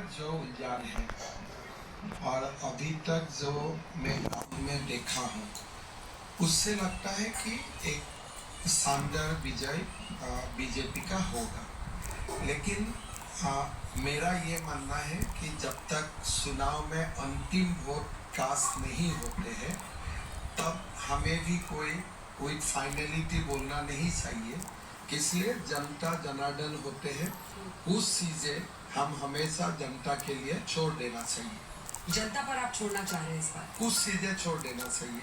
जो उलझान है और अभी तक जो मैं गाँव में देखा हूँ, उससे लगता है कि एक शानदार विजय बीजेपी का होगा। लेकिन मेरा ये मानना है कि जब तक चुनाव में अंतिम वोट कास्ट नहीं होते हैं, तब हमें भी कोई फाइनलिटी बोलना नहीं चाहिए। इसलिए जनता जनार्दन होते हैं, उस चीजें हम हमेशा जनता के लिए छोड़ देना चाहिए। जनता पर आप छोड़ना चाह रहे हैं इस बार? कुछ चीजें छोड़ देना चाहिए।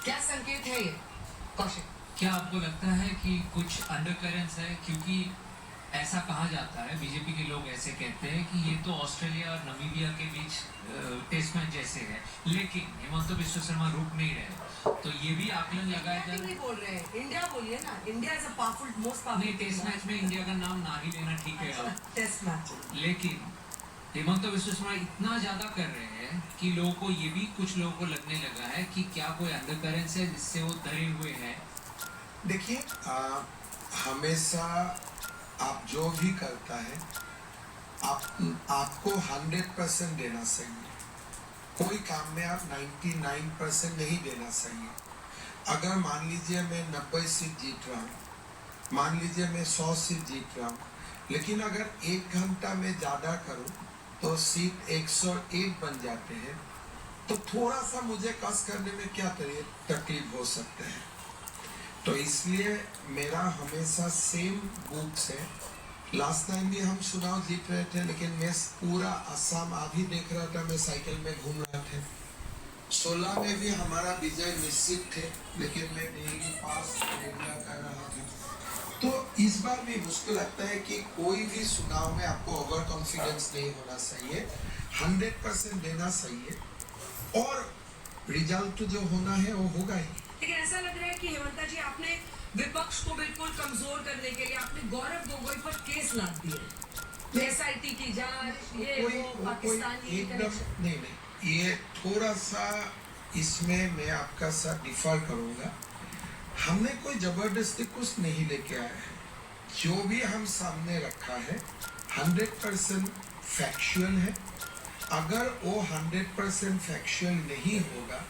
क्या संकेत है ये कौशिक? क्या आपको लगता है कि कुछ अंडरकरेंट्स है? क्योंकि ऐसा कहा जाता है, बीजेपी के लोग ऐसे कहते हैं कि ये तो ऑस्ट्रेलिया और नामीबिया के बीच टेस्ट मैच जैसे है, लेकिन हेमंत बिस्वा शर्मा रुक नहीं रहे, तो ये भी आकलन लगाया जाए। नहीं बोल रहे हैं, इंडिया बोलिए ना, India is a powerful, most powerful. नहीं, टेस्ट मैच में इंडिया का नाम ना ही लेना ठीक है। टेस्ट मैच, लेकिन हेमंत बिस्वा शर्मा इतना ज्यादा कर रहे हैं कि लोगों को ये भी, कुछ लोगों को लगने लगा है कि क्या कोई अंडरकरेंट्स है जिससे वो डरे हुए हैं। देखिए, हमेशा आप जो भी करता है, आपको 100% देना चाहिए। कोई काम में आप 99% नहीं देना चाहिए। अगर मान लीजिए मैं 90 सीट जीत रहा हूँ, मान लीजिए मैं 100 सीट जीत रहा हूँ, लेकिन अगर 1 घंटा में ज़्यादा करूँ तो सीट 101 बन जाते हैं, तो थोड़ा सा मुझे कस करने में क्या तकलीफ हो सकते हैं। तो इसलिए मेरा हमेशा सेम बुक से, लास्ट टाइम भी हम चुनाव जीत रहे थे, लेकिन मैं पूरा असम अभी देख रहा था, मैं साइकिल में घूम रहा था। 16 में भी हमारा विजय निश्चित थे, लेकिन मैं डेली पास कर रहा था। तो इस बार भी मुझको लगता है कि कोई भी चुनाव में आपको ओवर कॉन्फिडेंस नहीं होना चाहिए, 100% देना चाहिए, और रिजल्ट जो होना है वो होगा ही। लेकिन ऐसा लग रहा है कि हेमंता जी, आपने विपक्ष को बिल्कुल कमजोर करने के लिए आपने गौरव गोगोई पर केस लाद दिए, एसआईटी की जांच, ये वो पाकिस्तान की एकदम नहीं, ये थोड़ा सा इसमें मैं आपका साथ डिफर करूंगा। हमने कोई जबरदस्ती कुछ नहीं लेके आया है। जो भी हम सामने रखा है 100% फैक्चुअल है। अगर वो 100% फैक्चुअल नहीं होगा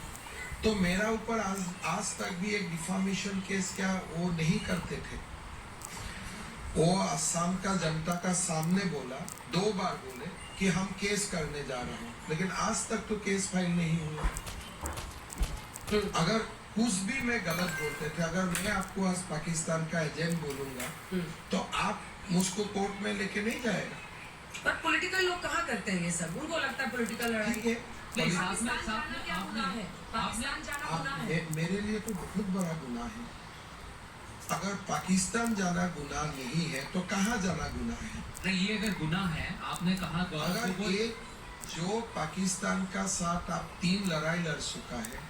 तो मेरा ऊपर आज तक भी एक डिफामेशन केस क्या वो नहीं करते थे। वो असम का जनता का सामने बोला, 2 बार बोले कि हम केस करने जा रहे हैं, लेकिन आज तक तो केस फाइल नहीं हुआ। अगर कुछ भी मैं गलत बोलते थे, अगर मैं आपको आज पाकिस्तान का एजेंट बोलूंगा तो आप मुझको कोर्ट में लेके नहीं जाएगा। पर पॉलिटिकल लोग कहाँ करते हैं ये सब? उनको लगता है पॉलिटिकल लड़ाई है। पाकिस्तान जाना क्या गुनाह है? पाकिस्तान जाना गुनाह है? मेरे लिए तो बहुत बड़ा गुनाह है। अगर पाकिस्तान जाना गुनाह नहीं है तो कहाँ जाना गुनाह है? नहीं, ये अगर गुनाह है, आपने कहा अगर ये जो पाकिस्तान का साथ आप 3 लड़ाई लड़ चुका है,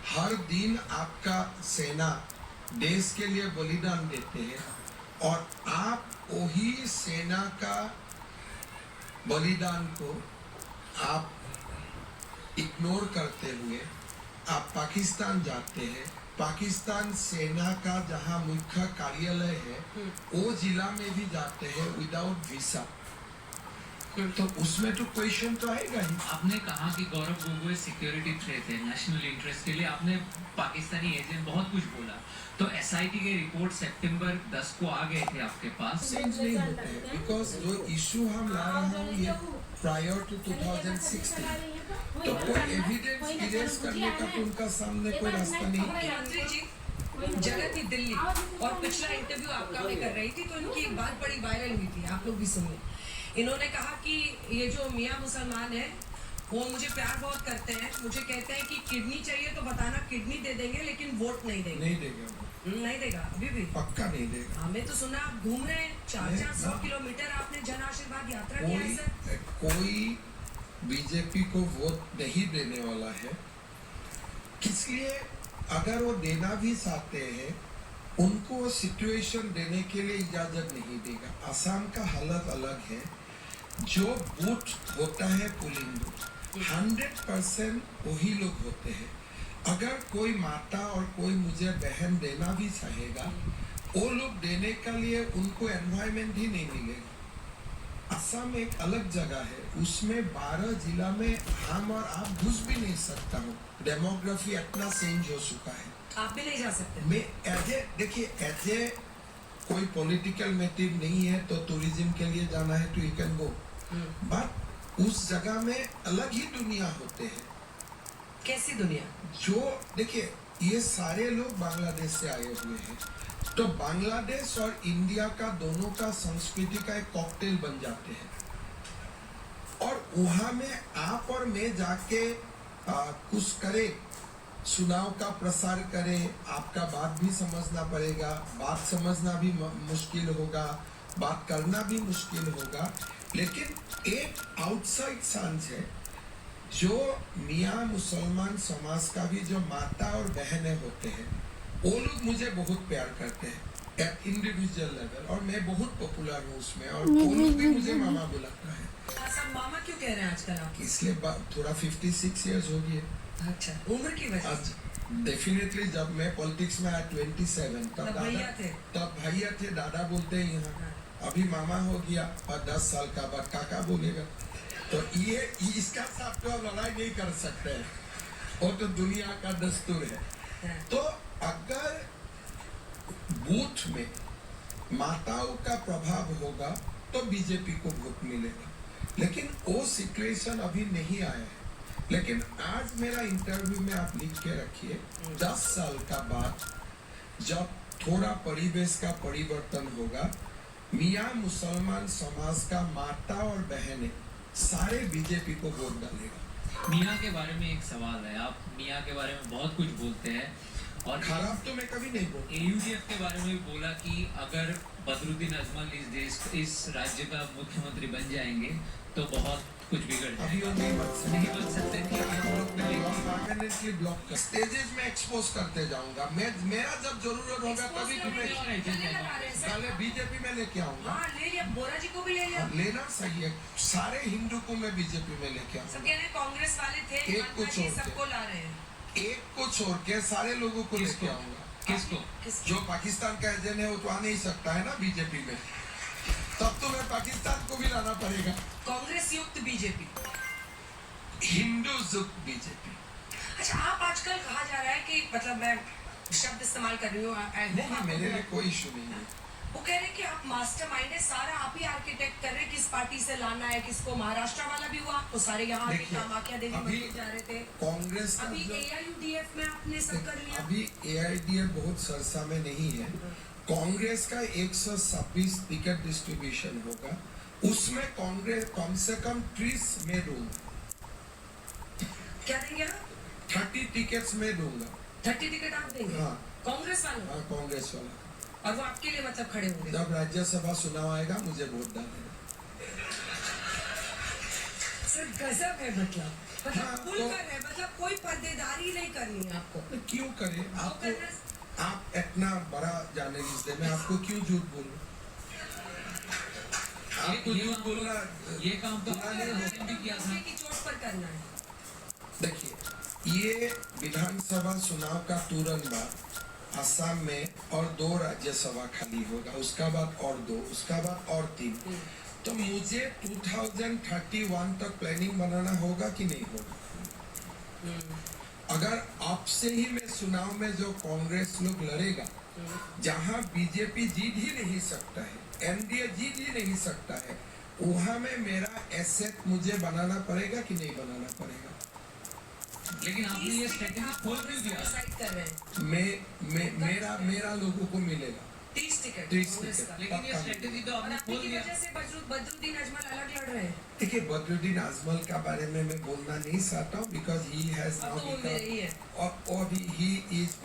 हर दिन आपका सेना देश के लिए बलिदान देते हैं, और आप वही सेना का बलिदान को आप इग्नोर करते हुए आप पाकिस्तान जाते हैं। पाकिस्तान सेना का जहां मुख्य कार्यालय है वो जिला में भी जाते हैं विदाउट वीसा, तो उसमें तो क्वेश्चन तो आएगा ही। आपने कहा कि गौरव गोगोई सिक्योरिटी थ्रेट है नेशनल इंटरेस्ट के लिए, आपने पाकिस्तानी एजेंट बहुत कुछ बोला, तो एसआईटी के रिपोर्ट सितंबर 10 को आ गए थे आपके पास। चेंज नहीं होते हैं, बिकॉज जो इशू हम ला रहे हैं ये प्रायर टू 2016, तो कोई एविडेंस इरेज करने का तो उनका सामने कोई रास्ता नहीं। मुख्यमंत्री जी जगह थी दिल्ली, और पिछला इंटरव्यू आपका मैं कर रही थी, तो इनकी एक बात बड़ी वायरल हुई थी, आप लोग भी सुनिए। इन्होंने कहा कि ये जो मियाँ मुसलमान है वो मुझे प्यार बहुत करते हैं, मुझे कहते हैं कि किडनी चाहिए तो बताना, किडनी दे देंगे, लेकिन वोट नहीं देंगे। नहीं देगा, नहीं देगा, अभी भी पक्का नहीं देगा। हमें तो सुना आप घूम रहे हैं 400 किलोमीटर, आपने जन आशीर्वाद यात्रा किया है सर। कोई बीजेपी को वोट नहीं देने वाला है, इसलिए अगर वो देना भी चाहते हैं उनको सिचुएशन देने के लिए इजाजत नहीं देगा। असम का हालत अलग है। जो बूथ होता है पोलिंग बूथ 100% वही लोग होते हैं। अगर कोई माता और कोई मुझे बहन देना भी चाहेगा, वो लोग देने के लिए उनको एनवायरनमेंट ही नहीं मिलेगा। असम एक अलग जगह है, उसमें 12 जिला में हम और आप घुस भी नहीं सकता हूँ। डेमोग्राफी इतना चेंज हो चुका है। आप भी नहीं जा सकते। मैं देखिए कोई पॉलिटिकल मोटिव नहीं है तो टूरिज्म के लिए जाना है तो यू कैन गो, बट उस जगह में अलग ही दुनिया होते हैं। कैसी दुनिया? जो देखिए ये सारे लोग बांग्लादेश से आए हुए हैं, तो बांग्लादेश और इंडिया का दोनों का संस्कृति का एक कॉकटेल बन जाते हैं, और वहां में आप और मैं जाके कुछ करे, चुनाव का प्रसार करे, आपका बात भी समझना पड़ेगा, बात समझना भी मुश्किल होगा, बात करना भी मुश्किल होगा। लेकिन एक आउटसाइड चांस है, जो मियाँ मुसलमान समाज का भी जो माता और बहनें होते हैं, वो लोग मुझे बहुत प्यार करते हैं एट इंडिविजुअल लेवल, और मैं बहुत पॉपुलर हूँ उसमें, और वो लोग भी मुझे मामा बुलाता है। सब मामा क्यों कह रहे हैं आजकल आप? इसलिए थोड़ा 56 इयर्स हो गए। अच्छा, उम्र की वजह से? डेफिनेटली जब मैं पॉलिटिक्स में आया 27, तब भैया थे, दादा बोलते हैं यहाँ। अभी मामा हो गया और 10 साल का बाद काका बोलेगा, तो ये इसका साथ तो लड़ाई नहीं कर सकते हैं, वो तो दुनिया का दस्तूर है। तो अगर बूथ में माताओं का प्रभाव होगा तो बीजेपी को वोट मिलेगा, लेकिन वो सिचुएशन अभी नहीं आया है। लेकिन आज मेरा इंटरव्यू में आप लिख के रखिए, 10 साल का बाद जब थोड़ा परिवेश का परिवर्तन होगा, मियाँ मुसलमान समाज का माता और बहनें सारे बीजेपी को वोट डालेगा। मियाँ के बारे में एक सवाल है, आप मियाँ के बारे में बहुत कुछ बोलते हैं, और खराब तो मैं कभी नहीं बोलता। AUDF के बारे में भी बोला कि अगर बदरुद्दीन अजमल इस राज्य का मुख्यमंत्री बन जाएंगे तो बहुत कुछ बिगड़ अभी वो जाएगा। नहीं बन सकते कि हम लोग परमानेंटली ब्लॉक कर स्टेजेस में एक्सपोज करते जाऊंगा। मेरा जब जरूरत होगा तभी तुम्हें पहले बीजेपी में लेके आऊंगा। हाँ, ले लिया, बोरा जी को भी ले लिया। लेना सही है, सारे हिंदू को मैं बीजेपी में लेके सब आऊंगा। कह रहे हैं कांग्रेस वाले थे, एक को छोड़ के। सबको ला रहे हैं। एक को छोड़ के सारे लोगों को लेके आऊंगा। किसको? जो पाकिस्तान का एजेंट है वो तो आ नहीं सकता है ना बीजेपी में, तब तो मैं पाकिस्तान को भी लाना पड़ेगा। कांग्रेस युक्त बीजेपी, हिंदू युक्त बीजेपी। अच्छा, आप आजकल कहा जा रहा है कि मतलब मैं शब्द इस्तेमाल कर रही हूँ, नहीं, मेरे लिए कोई इशू नहीं है। वो कह रहे हैं कि आप मास्टरमाइंड है, सारा आप ही आर्किटेक्ट कर रहे हैं, किस पार्टी से लाना है किसको। महाराष्ट्र वाला भी हुआ, आपको सारे यहाँ के कामाख्या देवी मंदिर जा रहे थे। कांग्रेस का अभी AIUDF में आपने सब कर लिया। अभी AIDF बहुत सरसा में नहीं है। कांग्रेस का 126 टिकट डिस्ट्रीब्यूशन होगा, उसमें कांग्रेस कम से कम 30 में दूंगा। क्या देंगे आप? 30 टिकट्स में दूंगा। 30 टिकट आप देंगे? हाँ। कांग्रेस वालों? हाँ, कांग्रेस वाला। और वो आपके लिए मतलब खड़े होंगे? जब राज्यसभा चुनाव आएगा मुझे वोट डालेगा। सर गजब है, मतलब हाँ, खुलकर है, मतलब कोई पर्देदारी नहीं करनी है आपको। क्यों करे आपको? आप इतना बड़ा जर्नलिस्ट है, मैं आपको क्यों झूठ बोलूं? आपको झूठ बोलना ये काम तो आपने भी किया था। की चोट पर करना है। देखिए, ये विधानसभा चुनाव का तुरंत बाद असम में और 2 राज्यसभा खाली होगा, उसका बाद और 2, उसका बाद और 3। तो मुझे 2031 तक प्लानिंग बनाना होगा कि नहीं होगा? अगर आपसे ही मैं चुनाव में जो कांग्रेस लोग लड़ेगा, जहां बीजेपी जीत ही नहीं सकता है, NDA जीत ही नहीं सकता है, वहां में मेरा एसेट मुझे बनाना पड़ेगा कि नहीं बनाना पड़ेगा? लेकिन आपने ये स्ट्रेटेजी खोल क्यों दिया? कर रहे हैं मेरा लोगों को मिलेगा 30 टिकट। 30 टिकट। लेकिन ये स्ट्रेटेजी तो आपने खोल दिया। वजह से बदरुद्दीन अजमल अलग लड़ रहे हैं। देखिए, बदरुद्दीन अजमल का बारे में मैं बोलना नहीं चाहता हूँ, because he has now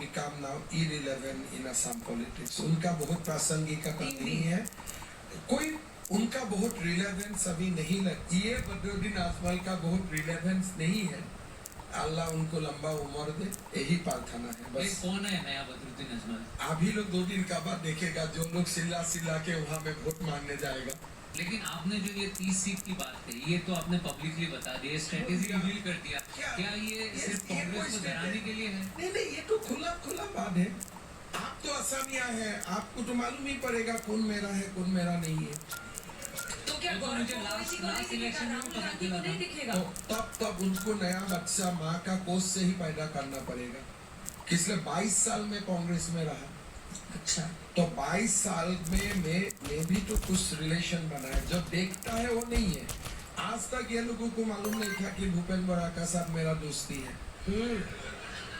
become now irrelevant in Assam politics. उनका बहुत प्रासंगिकता नहीं है, कोई उनका बहुत रिलेवेंस अभी नहीं लगती है। बदरुद्दीन अजमल का बहुत रिलेवेंस नहीं है। अल्लाह उनको लंबा उम्र दे, यही प्रार्थना है बस। कौन है नया बदरुद्दीन अजमल? अभी लोग 2 दिन का बाद देखेगा, जो लोग सिला के वहाँ में वोट मांगने जाएगा। लेकिन आपने जो ये 30 सीट की बात कही, ये तो आपने पब्लिकली बता दिया, स्ट्रेटेजी रिवील कर दिया। क्या ये सिर्फ कांग्रेस को डराने के लिए है? नहीं, ये तो खुला बात है। आप तो असमिया है, आपको तो मालूम ही पड़ेगा कौन मेरा है कौन मेरा नहीं है। तो क्या वो तो गौरव मुझे गोगोई को लास्ट नहीं दिखेगा, इलेक्शन में राहुल पता गांधी को चला नहीं था। दिखेगा? तो तब उनको नया बच्चा माँ का कोष से ही पैदा करना पड़ेगा, इसलिए 22 साल में कांग्रेस में रहा। अच्छा, तो 22 साल में मैं भी तो कुछ रिलेशन बनाया, जो देखता है वो नहीं है। आज तक ये लोगों को मालूम नहीं था कि भूपेन बड़ा का साथ मेरा दोस्ती है।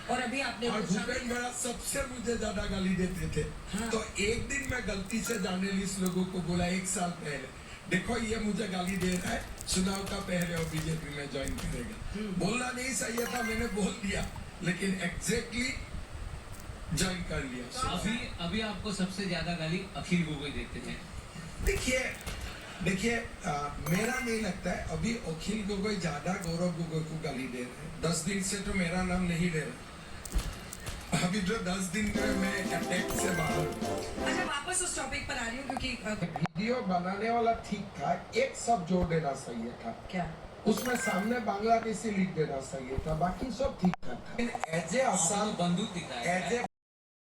और अभी आपने और पूछा भूपेन बड़ा सबसे मुझे ज्यादा गाली देते थे। हाँ। तो एक दिन मैं गलती से जर्नलिस्ट लोगों को बोला 1 साल पहले, देखो ये मुझे गाली दे रहा है, चुनाव का पहले और बीजेपी में ज्वाइन करेगा। बोलना नहीं चाहिए था, मैंने बोल दिया, लेकिन एग्जैक्टली ज्वाइन कर लिया। अभी आपको सबसे ज्यादा गाली अखिल गोगोई देते हैं। देखिए मेरा नहीं लगता है अभी अखिल गोगोई ज्यादा गौरव गोगोई को गाली दे रहे हैं। 10 दिन से तो मेरा नाम नहीं ले रहे, अभी जो 10 दिन में मैं अटैक से बाहर हूँ। अच्छा, वापस उस टॉपिक पर आ रही हूँ क्योंकि वीडियो बनाने वाला ठीक था, एक सब जोड़ देना चाहिए था, क्या उसमें सामने बांग्लादेशी लिख देना चाहिए था, बाकी सब ठीक ठाक था। एज ए आसाम बंदूक दिखाया एज ए